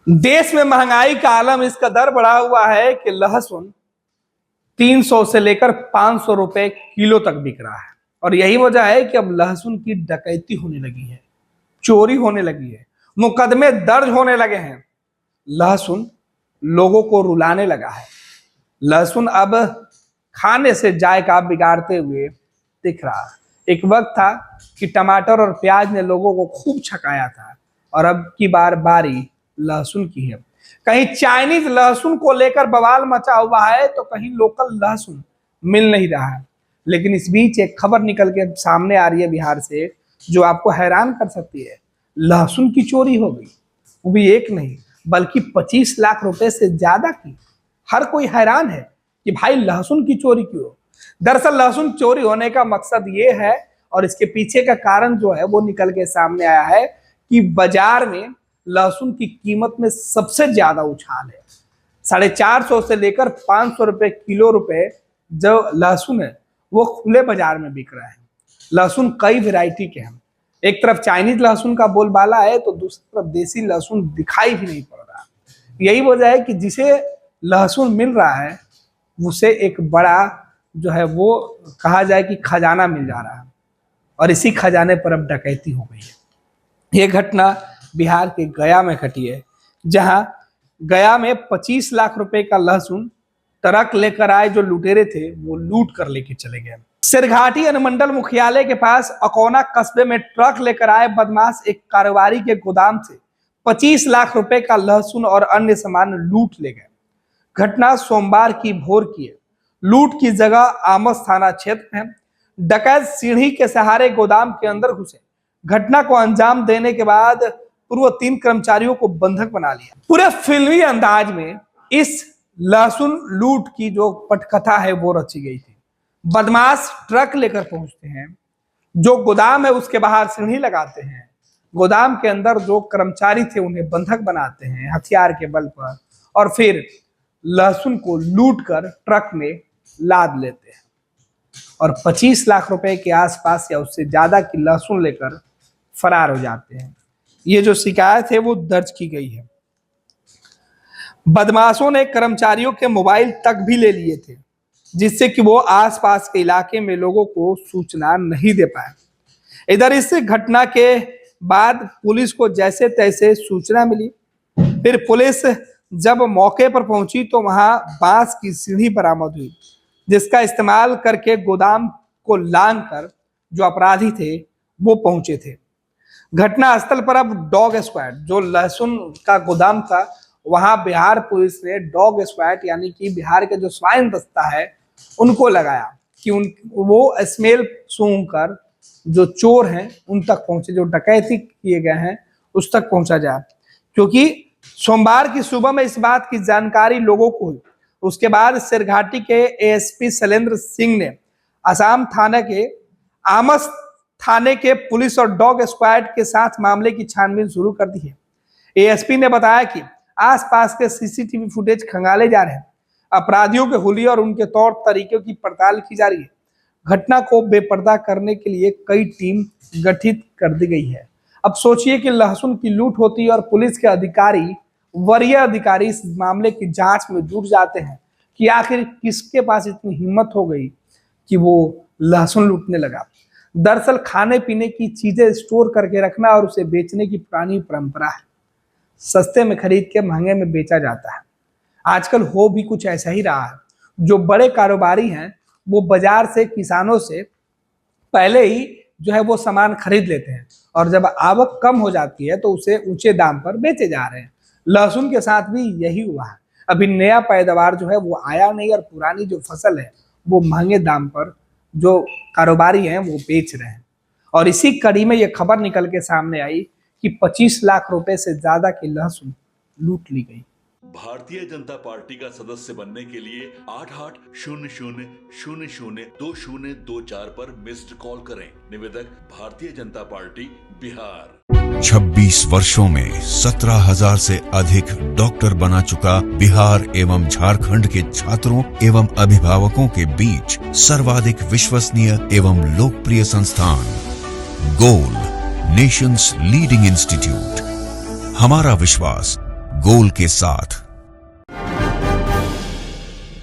देश में महंगाई का आलम इस कदर बढ़ा हुआ है कि लहसुन 300 से लेकर 500 रुपए किलो तक बिक रहा है। और यही वजह है कि अब लहसुन की डकैती होने लगी है, चोरी होने लगी है, मुकदमे दर्ज होने लगे हैं। लहसुन लोगों को रुलाने लगा है। लहसुन अब खाने से जायका बिगाड़ते हुए दिख रहा है। एक वक्त था कि टमाटर और प्याज ने लोगों को खूब छकाया था, और अब की बारी लहसुन की है। कहीं चाइनीज लहसुन को लेकर बवाल मचा हुआ है, तो कहीं लोकल लहसुन मिल नहीं रहा है। लेकिन इस बीच एक खबर निकल के सामने आ रही है बिहार से, जो आपको हैरान कर सकती है। लहसुन की चोरी हो गई, वो भी एक नहीं बल्कि 25 लाख रुपए से ज्यादा की। हर कोई हैरान है कि भाई लहसुन की चोरी क्यों। दरअसल लहसुन चोरी होने का मकसद ये है, और इसके पीछे का कारण जो है वो निकल के सामने आया है कि बाजार में लहसुन की कीमत में सबसे ज्यादा उछाल है। 450 से लेकर 500 रुपए किलो जो लहसुन है वो खुले बाजार में बिक रहा है। लहसुन कई वैरायटी के हैं। एक तरफ चाइनीज लहसुन का बोलबाला है, तो दूसरी तरफ देसी लहसुन दिखाई भी नहीं पड़ रहा। यही वजह है कि जिसे लहसुन मिल रहा है उसे एक बड़ा जो है वो कहा जाए कि खजाना मिल जा रहा है, और इसी खजाने पर अब डकैती हो गई है। ये घटना बिहार के गया में घटी है, जहां गया में 25 लाख रुपए का लहसुन ट्रक लेकर आए जो लुटेरे थे वो लूट कर लेके चले गए। सिरघाटी अनुमंडल मुख्यालय के पास अकोना कस्बे में ट्रक लेकर आए बदमाश एक कारोबारी के गोदाम से 25 लाख रुपए का लहसुन और अन्य सामान लूट ले गए। घटना सोमवार की भोर की है। लूट की जगह आमस थाना क्षेत्र है। डकैत सीढ़ी के सहारे गोदाम के अंदर घुसे। घटना को अंजाम देने के बाद पूर्व 3 कर्मचारियों को बंधक बना लिया। पूरे फिल्मी अंदाज में इस लहसुन लूट की जो पटकथा है वो रची गई थी। बदमाश ट्रक लेकर पहुंचते हैं, जो गोदाम है उसके बाहर सीढ़ी लगाते हैं, गोदाम के अंदर जो कर्मचारी थे उन्हें बंधक बनाते हैं हथियार के बल पर, और फिर लहसुन को लूट कर ट्रक में लाद लेते हैं और 25 लाख रुपए के आसपास या उससे ज्यादा की लहसुन लेकर फरार हो जाते हैं। ये जो शिकायत है वो दर्ज की गई है। बदमाशों ने कर्मचारियों के मोबाइल तक भी ले लिए थे, जिससे कि वो आसपास के इलाके में लोगों को सूचना नहीं दे पाए। इधर इस घटना के बाद पुलिस को जैसे तैसे सूचना मिली। फिर पुलिस जब मौके पर पहुंची तो वहां बांस की सीढ़ी बरामद हुई, जिसका इस्तेमाल करके गोदाम को लांग कर जो अपराधी थे वो पहुंचे थे। घटना स्थल पर अब डॉग स्क्वाड, जो लहसुन का गोदाम था, वहां बिहार पुलिस ने डॉग स्क्वाड यानी कि बिहार के जो स्वाइन दस्ता है उनको लगाया कि वो स्मेल सूंघ कर जो चोर हैं उन तक पहुंचे, जो डकैती किए गए हैं उस तक पहुंचा जाए। क्योंकि सोमवार की सुबह में इस बात की जानकारी लोगों को हुई। उसके बाद सिरघाटी के एएसपी शैलेंद्र सिंह ने आसाम थाने के आमस थाने के पुलिस और डॉग स्क्वाड के साथ मामले की छानबीन शुरू कर दी है। एएसपी ने बताया कि आसपास के सीसीटीवी फुटेज खंगाले जा रहे हैं, अपराधियों के हुलिया और उनके तौर तरीकों की पड़ताल की जा रही है। घटना को बेपर्दा करने के लिए कई टीम गठित कर दी गई है। अब सोचिए कि लहसुन की लूट होती है और पुलिस के अधिकारी, वरीय अधिकारी इस मामले की जांच में जुट जाते हैं कि आखिर किसके पास इतनी हिम्मत हो गई कि वो लहसुन लूटने लगा। दरअसल खाने पीने की चीजें स्टोर करके रखना और उसे बेचने की पुरानी परंपरा है। सस्ते में खरीद के महंगे में बेचा जाता है। आजकल हो भी कुछ ऐसा ही रहा है। जो बड़े कारोबारी हैं वो बाजार से, किसानों से पहले ही जो है वो सामान खरीद लेते हैं, और जब आवक कम हो जाती है तो उसे ऊंचे दाम पर बेचे जा रहे हैं। लहसुन के साथ भी यही हुआ है। अभी नया पैदावार जो है वो आया नहीं, और पुरानी जो फसल है वो महंगे दाम पर जो कारोबारी हैं वो बेच रहे हैं। और इसी कड़ी में ये खबर निकल के सामने आई कि 25 लाख रुपए से ज्यादा की लहसुन लूट ली गई। भारतीय जनता पार्टी का सदस्य बनने के लिए 8800002024 पर मिस्ड कॉल करें। निवेदक भारतीय जनता पार्टी बिहार। 26 वर्षों में 17,000 से अधिक डॉक्टर बना चुका बिहार एवं झारखंड के छात्रों एवं अभिभावकों के बीच सर्वाधिक विश्वसनीय एवं लोकप्रिय संस्थान गोल, नेशंस लीडिंग इंस्टीट्यूट। हमारा विश्वास गोल के साथ